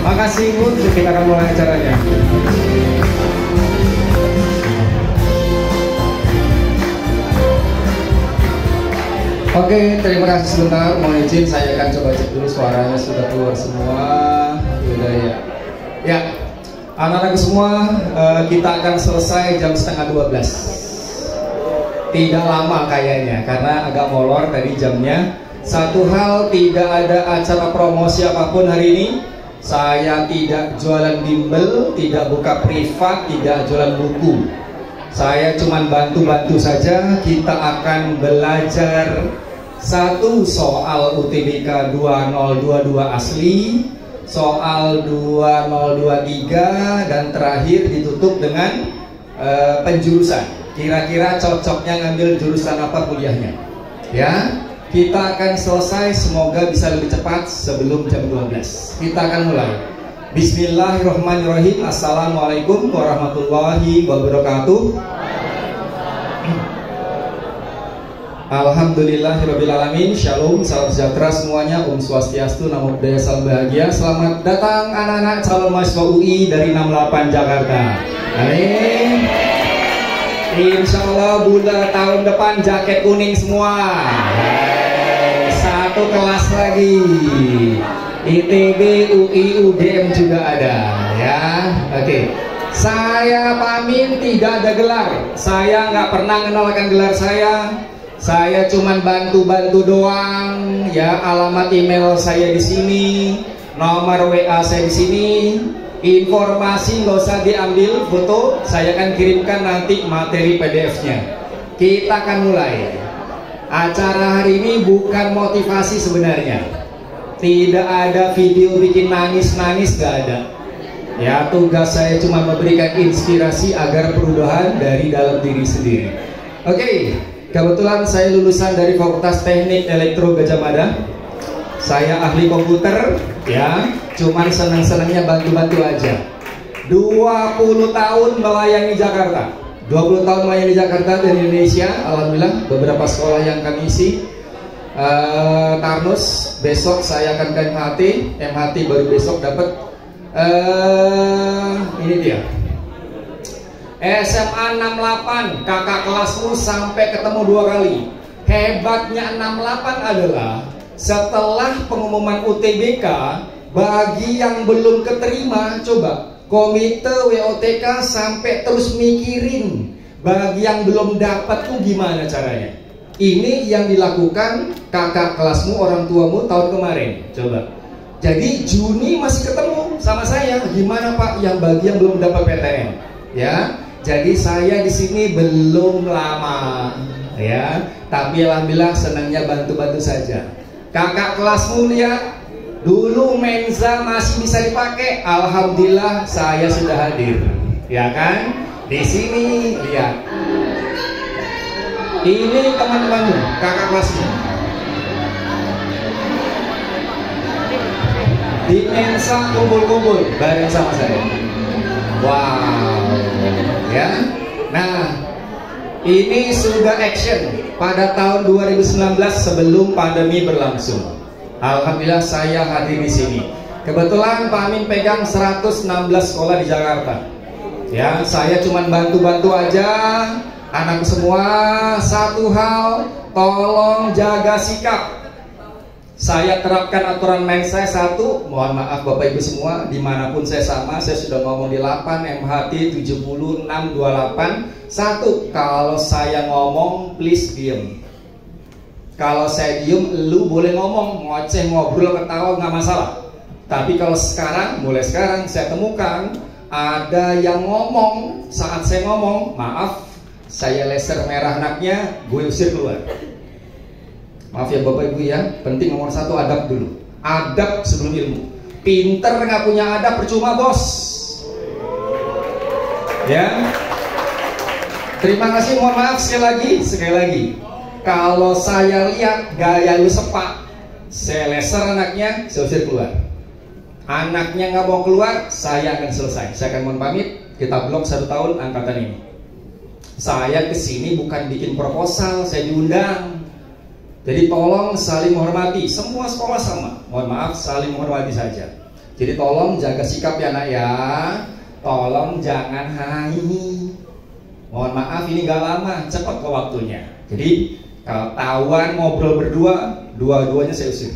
Makasih Bun, kita akan mulai acaranya. Oke, terima kasih sebentar. Mohon izin saya akan coba cek dulu suaranya sudah keluar semua. Sudah ya. Ya, anak-anak semua, kita akan selesai jam setengah 12. Tidak lama kayaknya, karena agak molor tadi jamnya. Satu hal, tidak ada acara promosi apapun hari ini. Saya tidak jualan bimbel, tidak buka privat, tidak jualan buku. Saya cuma bantu-bantu saja. Kita akan belajar satu soal UTBK 2022 asli, soal 2023, dan terakhir ditutup dengan penjurusan. Kira-kira cocoknya ngambil jurusan apa kuliahnya? Ya. Kita akan selesai, semoga bisa lebih cepat sebelum jam 12. Kita akan mulai. Bismillahirrahmanirrahim. Assalamualaikum warahmatullahi wabarakatuh. Alhamdulillahirrabbilalamin. Shalom, salam sejahtera semuanya. Om Swastiastu, Namo Buddhaya, salam bahagia. Selamat datang anak-anak calon mahasiswa UI dari 68 Jakarta. Amin. Insya Allah bulan tahun depan jaket kuning semua. Satu kelas lagi. ITB, UI, UGM juga ada ya. Oke. Saya pamit tidak ada gelar. Saya nggak pernah mengenalkan gelar saya. Saya cuman bantu-bantu doang ya. Alamat email saya di sini, nomor WA saya di sini. Informasi nggak usah diambil foto, saya akan kirimkan nanti materi PDF-nya. Kita akan mulai. Acara hari ini bukan motivasi sebenarnya. Tidak ada video bikin nangis-nangis, gak ada. Ya, tugas saya cuma memberikan inspirasi agar perubahan dari dalam diri sendiri. Oke, kebetulan saya lulusan dari Fakultas Teknik Elektro Gajah Mada. Saya ahli komputer, ya, cuman senang-senangnya bantu-bantu aja. 20 tahun melayani Jakarta, 20 tahun melayani Jakarta dan Indonesia. Alhamdulillah, beberapa sekolah yang kami isi. Tarnus, besok saya akan ke MHT baru besok dapat. Ini dia. SMA 68, kakak kelasmu sampai ketemu 2 kali. Hebatnya 68 adalah setelah pengumuman UTBK, bagi yang belum keterima, coba komite WOTK sampai terus mikirin bagi yang belum dapat tuh gimana caranya. Ini yang dilakukan kakak kelasmu, orang tuamu tahun kemarin. Coba. Jadi Juni masih ketemu sama saya, gimana Pak yang bagi yang belum dapat PTN? Ya. Jadi saya di sini belum lama, ya. Tapi alhamdulillah senangnya bantu-bantu saja. Kakak kelasmu lihat, dulu Menza masih bisa dipakai. Alhamdulillah saya sudah hadir, ya kan? Di sini lihat. Ini teman-temanmu, kakak kelasmu. Di Mensa kumpul-kumpul bareng sama saya. Wow, ya. Nah, ini sudah action pada tahun 2019 sebelum pandemi berlangsung. Alhamdulillah saya hadir di sini. Kebetulan Pak Amin pegang 116 sekolah di Jakarta. Ya, saya cuma bantu-bantu aja. Anak semua, satu hal, tolong jaga sikap. Saya terapkan aturan main saya satu. Mohon maaf Bapak Ibu semua, dimanapun saya sama. Saya sudah ngomong di 8 MHT 7628. Satu, kalau saya ngomong please diem. Kalau saya diem, lu boleh ngomong, ngoceh, ngobrol, ketawa, nggak masalah. Tapi kalau sekarang, mulai sekarang saya temukan ada yang ngomong saat saya ngomong, maaf, saya laser merah anaknya, gue usir keluar. Maaf ya Bapak Ibu ya, penting nomor satu adab dulu. Adab sebelum ilmu. Pinter nggak punya adab percuma bos. Ya. Terima kasih, mohon maaf sekali lagi. Kalau saya lihat gaya lu sepak, saya laser anaknya, saya usir keluar. Anaknya nggak mau keluar, saya akan selesai. Saya akan mohon pamit. Kita blok 1 tahun angkatan ini. Saya kesini bukan bikin proposal, saya diundang. Jadi tolong saling menghormati, semua sekolah sama. Mohon maaf, saling menghormati saja. Jadi tolong jaga sikap ya nak ya. Tolong jangan hai. Mohon maaf ini gak lama, cepat ke waktunya. Jadi kalau tawan ngobrol berdua, dua-duanya saya usir.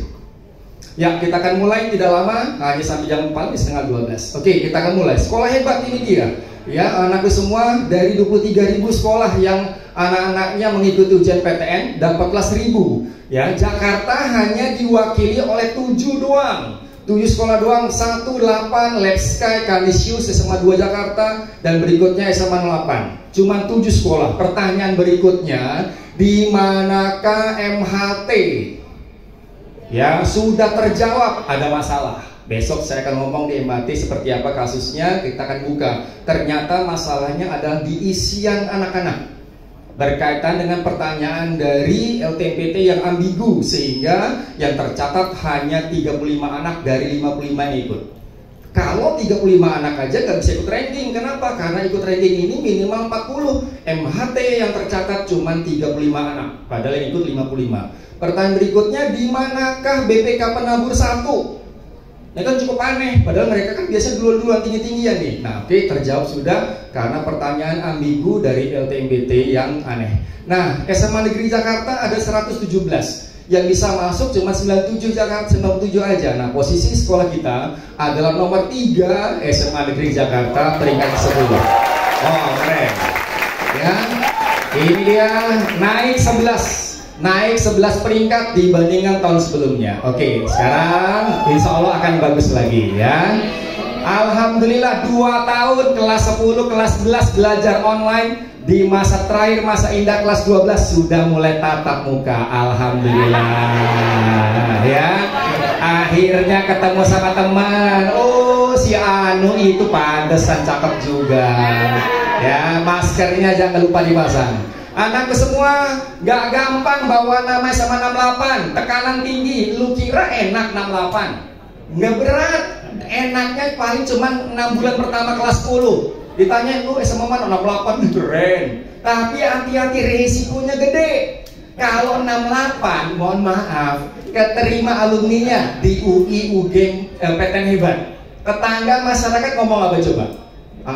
Ya, kita akan mulai tidak lama, hanya sampai jam 4, setengah 12. Oke, kita akan mulai. Sekolah hebat ini dia. Ya, anakku semua dari 23.000 sekolah yang anak-anaknya mengikuti ujian PTN dapatlah 1.000. Ya, Jakarta hanya diwakili oleh 7 doang. 7 sekolah doang, 18 Lab Sky, Kanisius, SMA 2 Jakarta, dan berikutnya SMA 8. Cuma 7 sekolah. Pertanyaan berikutnya, di manakah MHT? Ya, sudah terjawab, ada masalah. Besok saya akan ngomong di MHT seperti apa kasusnya, kita akan buka. Ternyata masalahnya adalah di isian anak-anak, berkaitan dengan pertanyaan dari LTMPT yang ambigu, sehingga yang tercatat hanya 35 anak dari 55 yang ikut. Kalau 35 anak aja nggak bisa ikut ranking. Kenapa? Karena ikut ranking ini minimal 40. MHT yang tercatat cuma 35 anak, padahal yang ikut 55. Pertanyaan berikutnya, di manakah BPK penabur 1? Ini kan cukup aneh, padahal mereka kan biasa duluan-duluan tinggi-tinggian nih. Nah, oke, terjawab sudah karena pertanyaan ambigu dari LTMPT yang aneh. Nah, SMA Negeri Jakarta ada 117. Yang bisa masuk cuma 97 Jakarta, 97 aja. Nah, posisi sekolah kita adalah nomor 3 SMA Negeri Jakarta, peringkat 10. Oh, keren. Ya, ini dia naik 11 peringkat dibandingkan tahun sebelumnya. Oke, sekarang insya Allah akan bagus lagi ya. Alhamdulillah 2 tahun kelas 10, kelas 11 belajar online. Di masa terakhir, masa indah kelas 12 sudah mulai tatap muka. Alhamdulillah ya. Akhirnya ketemu sama teman. Oh, si Anu itu pantesan cakep juga. Ya, maskernya jangan lupa dipasang. Anakku semua, gak gampang bawa nama sama 68. Tekanan tinggi, lu kira enak 68? Gak berat. Enaknya paling cuma 6 bulan pertama kelas 10. Ditanya lu SMA mana? 68. Keren. Tapi hati-hati, resikonya gede. Kalau 68, mohon maaf, keterima alumninya di UI, UGM, PTN hebat. Tetangga masyarakat ngomong apa coba?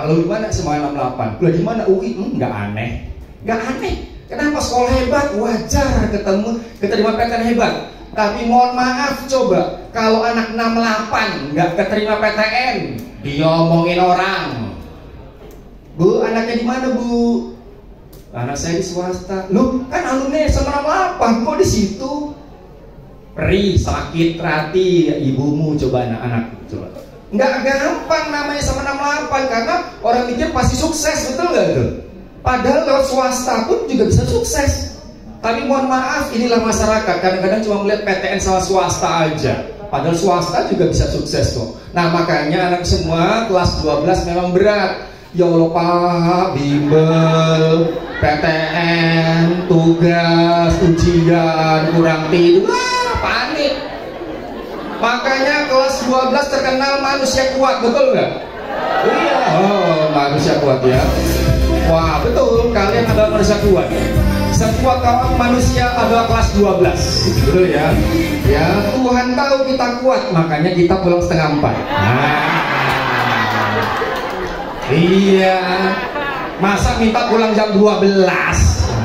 Lu di mana? SMA 68. Lu di mana? UI? Nggak aneh. Nggak aneh. Kenapa? Sekolah hebat, wajar keterima PTN hebat. Tapi mohon maaf coba, kalau anak 68 nggak keterima PTN, diomongin orang. Bu, anaknya di mana bu? Anak saya di swasta. Loh, kan alumni SMA 68, kok di situ? Perih, sakit hati ya, ibumu coba anak-anak coba. Nggak gampang namanya SMA 68 karena orang mikir pasti sukses, betul nggak tuh? Padahal lewat swasta pun juga bisa sukses. Tapi mohon maaf, inilah masyarakat. Kadang-kadang cuma melihat PTN sama swasta aja. Padahal swasta juga bisa sukses kok. Nah makanya anak semua kelas 12 memang berat. Ya Allah Pak, bimbel, PTN, tugas, ujian, kurang tidur, panik. Makanya kelas 12 terkenal manusia kuat, betul nggak? Iya. Oh, manusia kuat ya. Wah betul, kalian adalah manusia kuat. Sekuat kawan manusia adalah kelas 12. Betul ya. Ya, Tuhan tahu kita kuat, makanya kita pulang setengah 4. Nah. Iya. Masa minta pulang jam 12?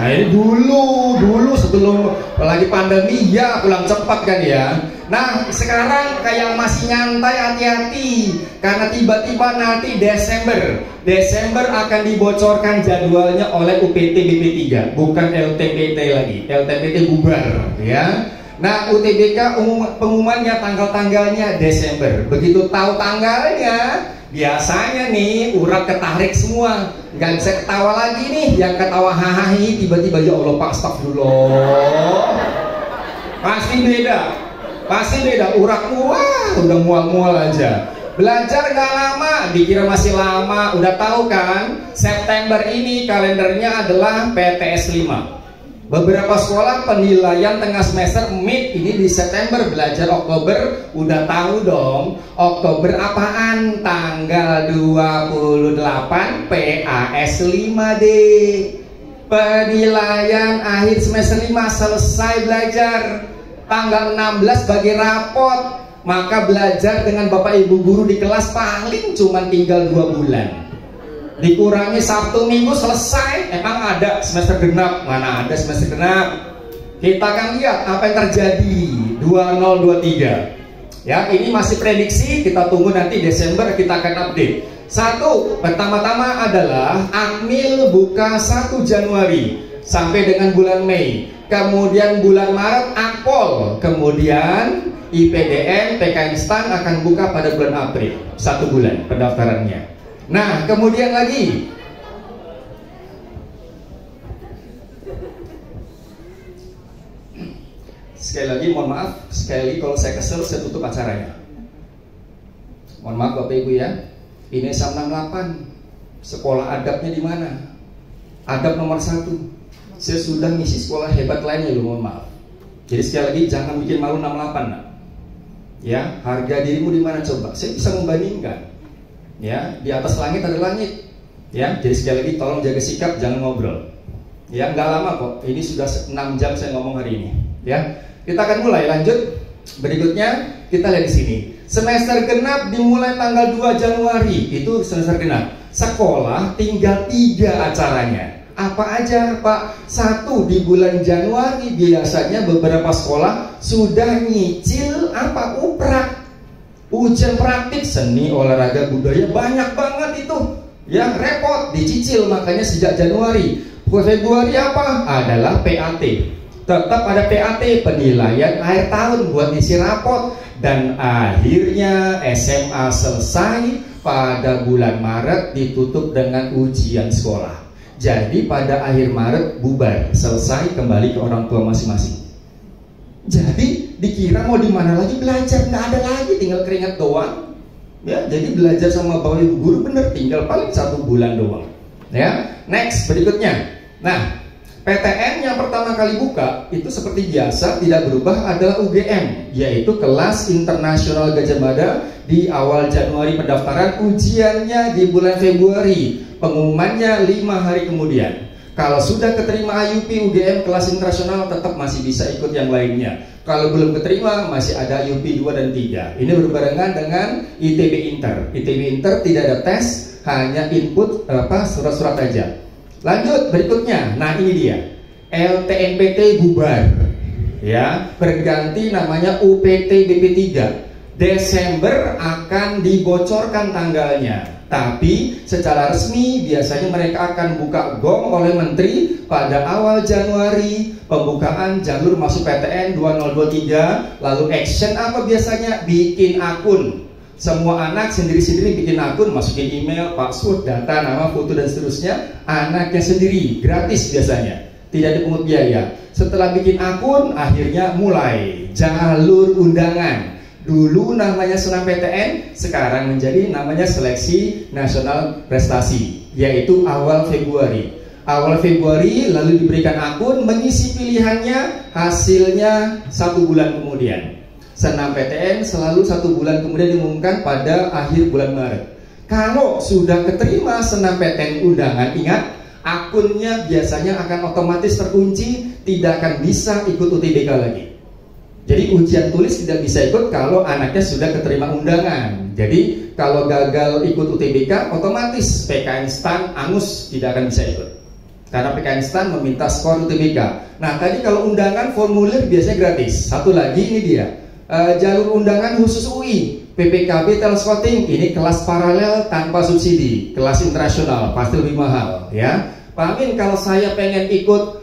Nah, ini dulu sebelum lagi pandemi ya pulang cepat kan ya. Nah, sekarang kayak masih nyantai, hati-hati karena tiba-tiba nanti Desember akan dibocorkan jadwalnya oleh UPT BP3, bukan LTMPT lagi. LTMPT bubar ya. Nah, UTBK pengumumannya tanggal-tanggalnya Desember. Begitu tahu tanggalnya, biasanya nih urat ketarik semua, nggak bisa ketawa lagi nih. Yang ketawa hahaha tiba-tiba ya Allah Pak, astagfirullah. Pasti beda urat wah udah mual-mual aja. Belajar nggak lama, dikira masih lama. Udah tahu kan, September ini kalendernya adalah PTS 5. Beberapa sekolah penilaian tengah semester mid ini di September, belajar Oktober. Udah tahu dong, Oktober apaan? Tanggal 28 PAS 5D. penilaian akhir semester 5 selesai belajar. Tanggal 16 bagi rapot. Maka belajar dengan Bapak Ibu guru di kelas paling cuma tinggal 2 bulan. Dikurangi Sabtu Minggu selesai. Emang ada semester genap? Mana ada semester genap? Kita akan lihat apa yang terjadi 2023. Ya, ini masih prediksi, kita tunggu nanti Desember kita akan update. Satu, pertama-tama adalah Akmil buka 1 Januari sampai dengan bulan Mei. Kemudian bulan Maret Akpol, kemudian IPDN, PKN STAN akan buka pada bulan April, 1 bulan pendaftarannya. Nah, kemudian lagi sekali lagi mohon maaf, sekali lagi kalau saya kesel saya tutup acaranya. Mohon maaf Bapak Ibu ya. Ini SAM 68, sekolah adabnya di mana? Adab nomor 1. Saya sudah ngisi sekolah hebat lainnya loh, mohon maaf. Jadi sekali lagi jangan bikin malu 68 nak. Ya, harga dirimu di mana coba? Saya bisa membandingkan. Ya, di atas langit ada langit. Ya, jadi sekali lagi tolong jaga sikap, jangan ngobrol. Ya, nggak lama kok. Ini sudah 6 jam saya ngomong hari ini. Ya, kita akan mulai lanjut. Berikutnya kita lihat di sini. Semester genap dimulai tanggal 2 Januari. Itu semester genap. Sekolah tinggal 3 acaranya. Apa aja Pak? 1 di bulan Januari biasanya beberapa sekolah sudah nyicil apa? Uprak, ujian praktik seni, olahraga, budaya, banyak banget itu. Ya repot dicicil, makanya sejak Januari. Februari apa? Adalah PAT. Tetap ada PAT, penilaian akhir tahun buat isi rapot. Dan akhirnya SMA selesai pada bulan Maret ditutup dengan ujian sekolah. Jadi pada akhir Maret bubar, selesai kembali ke orang tua masing-masing. Jadi dikira mau di mana lagi belajar, nggak ada lagi, tinggal keringat doang. Ya, jadi belajar sama Bapak Ibu guru bener tinggal paling 1 bulan doang. Ya, next berikutnya. Nah, PTN yang pertama kali buka itu seperti biasa tidak berubah adalah UGM, yaitu kelas internasional Gajah Mada di awal Januari pendaftaran, ujiannya di bulan Februari, pengumumannya 5 hari kemudian. Kalau sudah keterima IUP UGM kelas internasional tetap masih bisa ikut yang lainnya. Kalau belum keterima masih ada IUP 2 dan 3. Ini berbarengan dengan ITB Inter. ITB Inter tidak ada tes, hanya input surat-surat aja. Lanjut berikutnya. Nah, ini dia. LTMPT bubar. Ya, berganti namanya UPT BP3. Desember akan dibocorkan tanggalnya. Tapi secara resmi biasanya mereka akan buka gong oleh menteri pada awal Januari, pembukaan jalur masuk PTN 2023. Lalu action apa biasanya? Bikin akun. Semua anak sendiri-sendiri bikin akun, masukin email, password, data, nama, foto dan seterusnya. Anaknya sendiri, gratis biasanya, tidak dipungut biaya. Setelah bikin akun, akhirnya mulai jalur undangan. Dulu namanya senam PTN, sekarang menjadi namanya seleksi nasional prestasi, yaitu awal Februari. Awal Februari lalu diberikan akun, mengisi pilihannya, hasilnya 1 bulan kemudian. Senam PTN selalu 1 bulan kemudian diumumkan pada akhir bulan Maret. Kalau sudah keterima senam PTN undangan, ingat akunnya biasanya akan otomatis terkunci, tidak akan bisa ikut UTBK lagi. Jadi ujian tulis tidak bisa ikut kalau anaknya sudah keterima undangan. Jadi kalau gagal ikut UTBK, otomatis PKN STAN, Angus tidak akan bisa ikut. Karena PKN STAN meminta skor UTBK. Nah tadi kalau undangan formulir biasanya gratis. Satu lagi ini dia, jalur undangan khusus UI, PPKB Telescouting, ini kelas paralel tanpa subsidi, kelas internasional, pasti lebih mahal ya. Pak Amin, kalau saya pengen ikut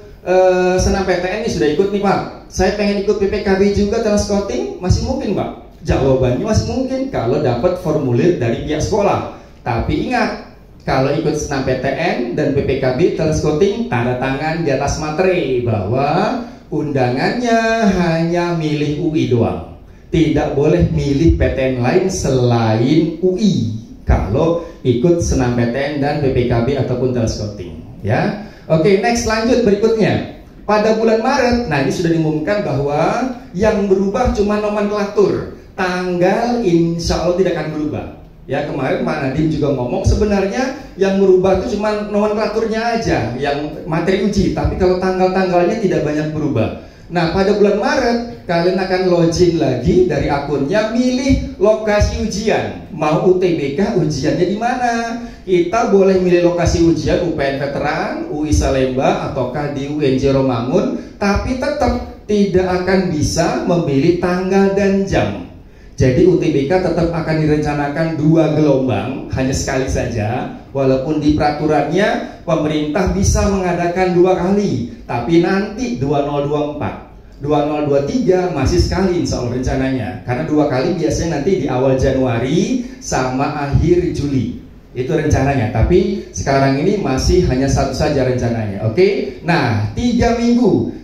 senam PTN ini sudah ikut nih Pak, saya pengen ikut PPKB juga Telescouting, masih mungkin Pak? Jawabannya masih mungkin kalau dapat formulir dari pihak sekolah. Tapi ingat, kalau ikut senam PTN dan PPKB Telescouting, tanda tangan di atas materai bahwa undangannya hanya milih UI doang, tidak boleh milih PTN lain selain UI kalau ikut senam PTN dan PPKB ataupun Telescouting ya. Oke, next lanjut berikutnya. Pada bulan Maret, nah ini sudah diumumkan bahwa yang berubah cuma nomenklatur. Tanggal insya Allah tidak akan berubah. Ya, kemarin Pak Nadiem juga ngomong sebenarnya yang merubah itu cuma nomenklaturnya aja, yang materi uji, tapi kalau tanggal-tanggalnya tidak banyak berubah. Nah, pada bulan Maret kalian akan login lagi dari akunnya, milih lokasi ujian. Mau UTBK ujiannya di mana? Kita boleh milih lokasi ujian UPN Veteran, UI Salemba, ataukah di UNJ Romangun, tapi tetap tidak akan bisa memilih tanggal dan jam. Jadi UTBK tetap akan direncanakan 2 gelombang, hanya sekali saja. Walaupun di peraturannya pemerintah bisa mengadakan 2 kali, tapi nanti 2024, 2023 masih sekali insya Allah rencananya. Karena 2 kali biasanya nanti di awal Januari sama akhir Juli. Itu rencananya, tapi sekarang ini masih hanya 1 saja rencananya. Oke? Nah, 3 minggu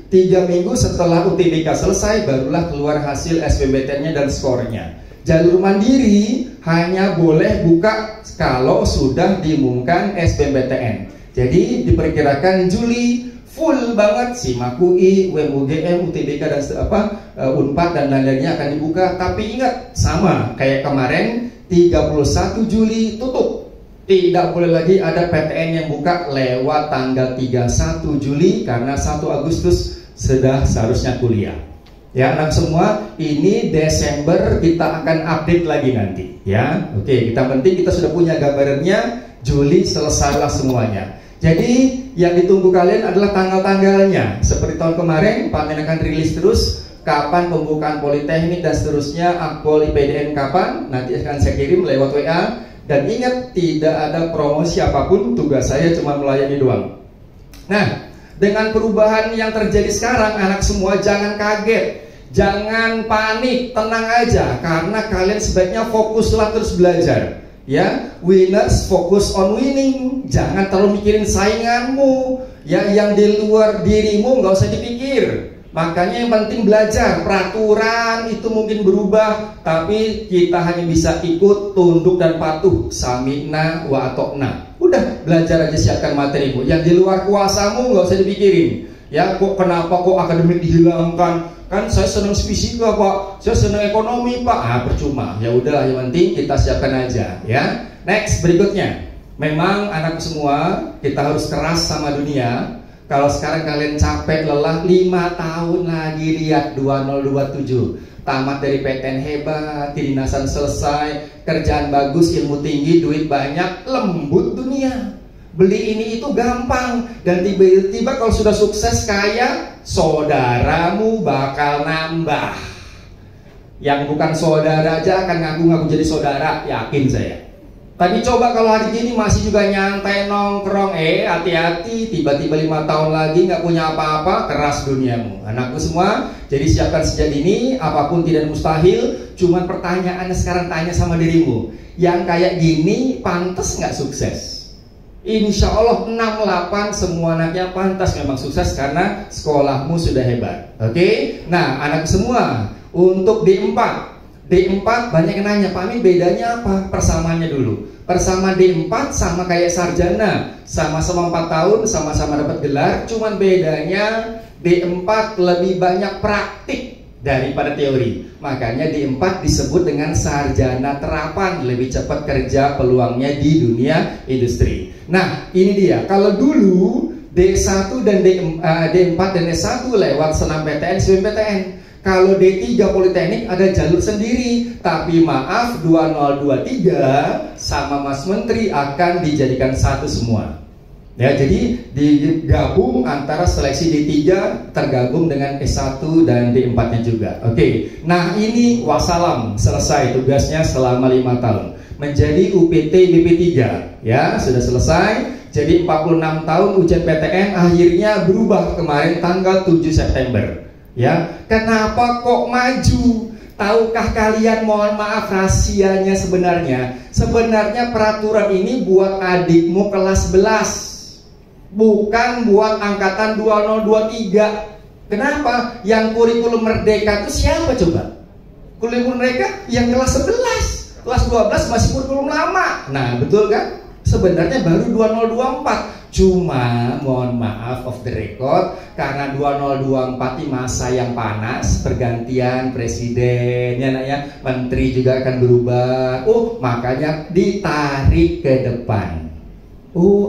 setelah UTBK selesai barulah keluar hasil SBMPTN-nya dan skornya. Jalur mandiri hanya boleh buka kalau sudah diumumkan SBMPTN. Jadi diperkirakan Juli full banget SIMAK UI, UMUGM, UTBK dan Unpad dan lain-lainnya akan dibuka. Tapi ingat, sama kayak kemarin 31 Juli tutup. Tidak boleh lagi ada PTN yang buka lewat tanggal 31 Juli karena 1 Agustus sudah seharusnya kuliah. Ya, anak semua, ini Desember kita akan update lagi nanti. Ya, oke, kita penting kita sudah punya gambarannya. Juli selesailah semuanya. Jadi yang ditunggu kalian adalah tanggal-tanggalnya. Seperti tahun kemarin, Pak Men akan rilis terus kapan pembukaan politeknik dan seterusnya, akpol IPDN kapan. Nanti akan saya kirim lewat WA. Dan ingat, tidak ada promosi apapun. Tugas saya cuma melayani doang. Nah, dengan perubahan yang terjadi sekarang, anak semua jangan kaget, jangan panik, tenang aja, karena kalian sebaiknya fokuslah terus belajar. Ya, winners focus on winning. Jangan terlalu mikirin sainganmu, ya, yang di luar dirimu nggak usah dipikir. Makanya yang penting belajar. Peraturan itu mungkin berubah, tapi kita hanya bisa ikut, tunduk dan patuh. Sami'na wa atokna. Udah, belajar aja, siapkan materimu. Yang di luar kuasamu nggak usah dipikirin. Ya, kok kenapa kok akademik dihilangkan? Kan saya senang fisika Pak, saya senang ekonomi Pak. Ah, percuma. Ya udah, yang penting kita siapkan aja. Ya. Next, berikutnya. Memang anak semua kita harus keras sama dunia. Kalau sekarang kalian capek, lelah, 5 tahun lagi, lihat 2027. Tamat dari PTN hebat, kedinasan selesai, kerjaan bagus, ilmu tinggi, duit banyak, lembut dunia. Beli ini itu gampang. Dan tiba-tiba kalau sudah sukses kaya, saudaramu bakal nambah. Yang bukan saudara aja akan ngaku-ngaku jadi saudara, yakin saya. Tapi coba kalau hari ini masih juga nyantai nongkrong, hati-hati, tiba-tiba 5 tahun lagi nggak punya apa-apa, keras duniamu. Anakku semua, jadi siapkan sejak dini, apapun tidak mustahil. Cuman pertanyaannya sekarang tanya sama dirimu, yang kayak gini pantas nggak sukses? Insya Allah 6-8 semua anaknya pantas memang sukses karena sekolahmu sudah hebat. Oke? Nah, anak semua, untuk D4 banyak yang nanya, Pak Amin bedanya apa? Persamaannya dulu. Persamaan D4 sama kayak sarjana, sama-sama 4 tahun, sama-sama dapat gelar. Cuman bedanya D4 lebih banyak praktik daripada teori. Makanya D4 disebut dengan sarjana terapan, lebih cepat kerja peluangnya di dunia industri. Nah, ini dia. Kalau dulu D1 dan D4 dan S1 lewat SNMPTN, SBMPTN. Kalau D3 Politeknik ada jalur sendiri. Tapi maaf, 2023 sama Mas Menteri akan dijadikan satu semua. Ya, jadi digabung antara seleksi D3 tergabung dengan S1 dan D4-nya juga. Oke. Nah, ini wassalam, selesai tugasnya selama 5 tahun. Menjadi UPT BP3, ya, sudah selesai. Jadi 46 tahun ujian PTN akhirnya berubah kemarin tanggal 7 September. Ya, kenapa kok maju? Tahukah kalian, mohon maaf, rahasianya sebenarnya peraturan ini buat adikmu kelas 11, bukan buat angkatan 2023. Kenapa? Yang kurikulum merdeka itu siapa coba? Kurikulum merdeka yang kelas 11, kelas 12 masih kurikulum lama. Nah, betul kan? Sebenarnya baru 2024. Cuma mohon maaf off the record, karena 2024 ini masa yang panas, pergantian presiden ya nak ya, menteri juga akan berubah. Makanya ditarik ke depan.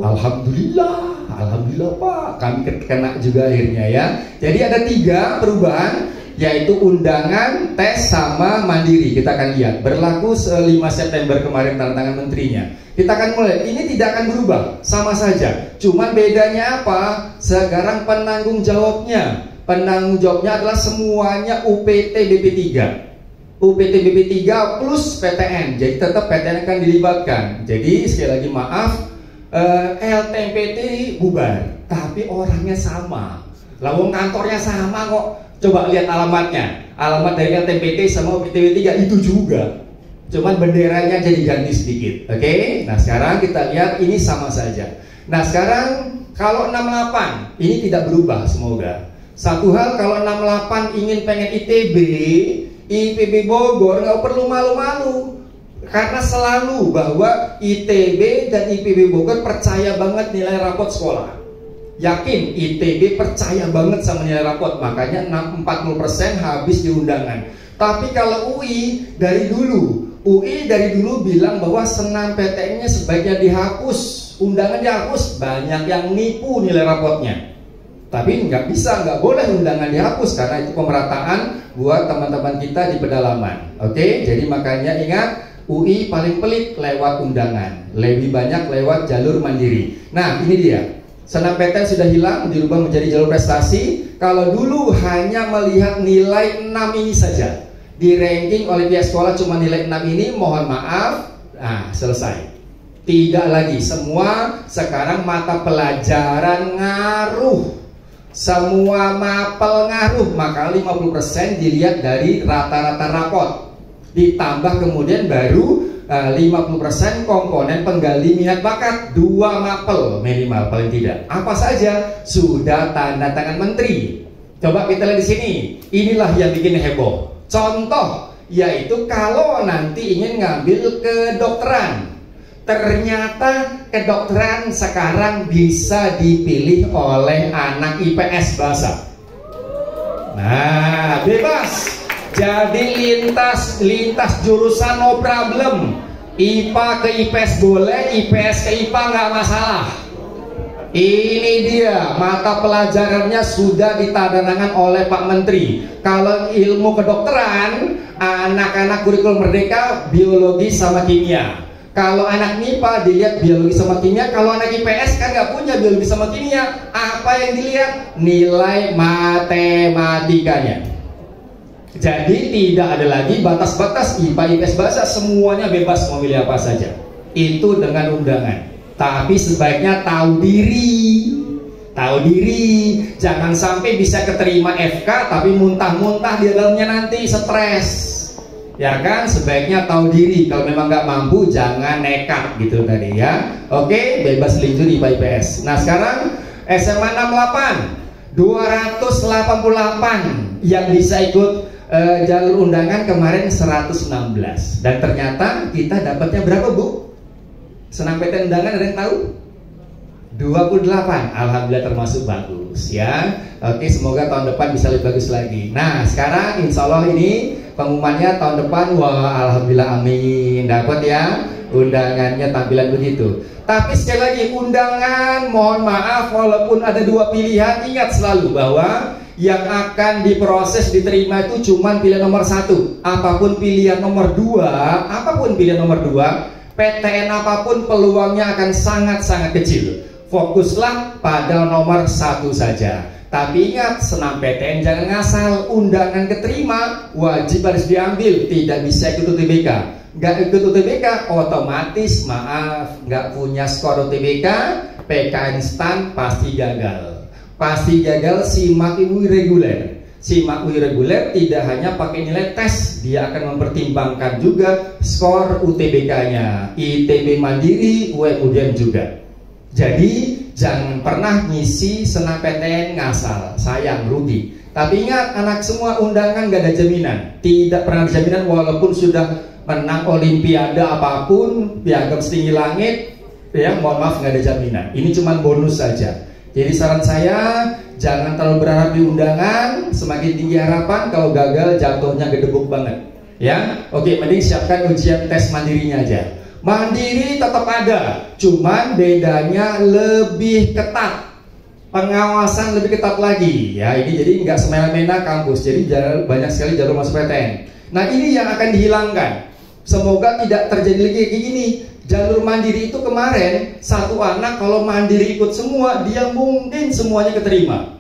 Alhamdulillah Pak, kami kena juga akhirnya ya. Jadi ada 3 perubahan, yaitu undangan, tes, sama mandiri. Kita akan lihat berlaku 5 September kemarin tanda tangan menterinya. Kita akan mulai, ini tidak akan berubah, sama saja. Cuman bedanya apa? Sekarang penanggung jawabnya adalah semuanya UPT BP3. UPT BP3 plus PTN. Jadi tetap PTN akan dilibatkan. Jadi sekali lagi maaf, LTMPT bubar, tapi orangnya sama. Lawang kantornya sama kok. Coba lihat alamatnya. Alamat dari LTMPT sama UPT BP3 itu juga. Cuman benderanya jadi ganti sedikit. Oke? Nah, sekarang kita lihat ini sama saja. Nah, sekarang kalau 68 ini tidak berubah semoga. Satu hal, kalau 68 pengen ITB, IPB Bogor nggak perlu malu-malu. Karena selalu bahwa ITB dan IPB Bogor percaya banget nilai rapot sekolah. Yakin ITB percaya banget sama nilai rapot, makanya 40% habis di undangan. Tapi kalau UI dari dulu bilang bahwa senam PTN-nya sebaiknya dihapus, undangan dihapus, banyak yang nipu nilai rapotnya. Tapi nggak boleh undangan dihapus karena itu pemerataan buat teman-teman kita di pedalaman. Oke, jadi makanya ingat, UI paling pelit lewat undangan, lebih banyak lewat jalur mandiri. Nah, ini dia. Senam PTN sudah hilang, dirubah menjadi jalur prestasi. Kalau dulu hanya melihat nilai 6 ini saja, di ranking oleh pihak sekolah cuma nilai 6 ini, mohon maaf, selesai. Tidak lagi, semua sekarang mata pelajaran ngaruh. Semua mapel ngaruh, maka 50% dilihat dari rata-rata rapot. Ditambah kemudian baru 50% komponen penggali minat bakat, 2 mapel minimal paling tidak. Apa saja? Sudah tanda tangan menteri. Coba kita lihat di sini. Inilah yang bikin heboh. Contoh, yaitu kalau nanti ingin ngambil kedokteran, ternyata kedokteran sekarang bisa dipilih oleh anak IPS bahasa. Nah, bebas. Jadi lintas jurusan no problem. IPA ke IPS boleh, IPS ke IPA nggak masalah. Ini dia, mata pelajarannya sudah ditandatangan oleh Pak Menteri. Kalau ilmu kedokteran, anak-anak kurikulum merdeka biologi sama kimia. Kalau anak MIPA dilihat biologi sama kimia. Kalau anak IPS kan nggak punya biologi sama kimia. Apa yang dilihat? Nilai matematikanya. Jadi tidak ada lagi batas-batas IPA, IPS, bahasa, semuanya bebas mau pilih apa saja. Itu dengan undangan. Tapi sebaiknya tahu diri, jangan sampai bisa keterima FK tapi muntah-muntah di dalamnya nanti stres. Ya kan, sebaiknya tahu diri. Kalau memang nggak mampu jangan nekat gitu tadi ya. Oke, bebas linjur IPA, IPS. Nah sekarang SMA 68 288 yang bisa ikut jalur undangan kemarin 116, dan ternyata kita dapatnya berapa Bu? Senam PTN undangan ada yang tahu? 28, alhamdulillah termasuk bagus ya. Oke, semoga tahun depan bisa lebih bagus lagi. Nah sekarang insya Allah ini pengumumannya tahun depan, wah alhamdulillah amin, dapat ya undangannya tampilan begitu. Tapi sekali lagi undangan, mohon maaf, walaupun ada 2 pilihan, ingat selalu bahwa yang akan diproses diterima itu cuma pilihan nomor 1. Apapun pilihan nomor 2, PTN apapun peluangnya akan sangat-sangat kecil. Fokuslah pada nomor 1 saja. Tapi ingat, senam PTN jangan ngasal. Undangan keterima wajib harus diambil, tidak bisa ikut UTBK. Nggak ikut UTBK otomatis maaf, nggak punya skor UTBK, PK instan pasti gagal. Pasti gagal. Simak UI reguler. Simak UI reguler tidak hanya pakai nilai tes, dia akan mempertimbangkan juga skor UTBK-nya, ITB mandiri, UM juga. Jadi jangan pernah ngisi senam PTN ngasal, sayang, rugi. Tapi ingat, anak semua undangan gak ada jaminan, tidak pernah ada jaminan. Walaupun sudah menang olimpiade apapun, piagam setinggi langit, ya mohon maaf nggak ada jaminan. Ini cuma bonus saja. Jadi saran saya jangan terlalu berharap di undangan. Semakin tinggi harapan, kalau gagal jatuhnya gedebuk banget. Ya, oke, mending siapkan ujian tes mandirinya aja. Mandiri tetap ada, cuman bedanya lebih ketat. Pengawasan lebih ketat lagi. Ya, ini jadi nggak semena-mena kampus. Jadi banyak sekali jalur masuk PTN. Nah, ini yang akan dihilangkan. Semoga tidak terjadi lagi kayak gini. Jalur mandiri itu kemarin satu anak kalau mandiri ikut semua, dia mungkin semuanya keterima.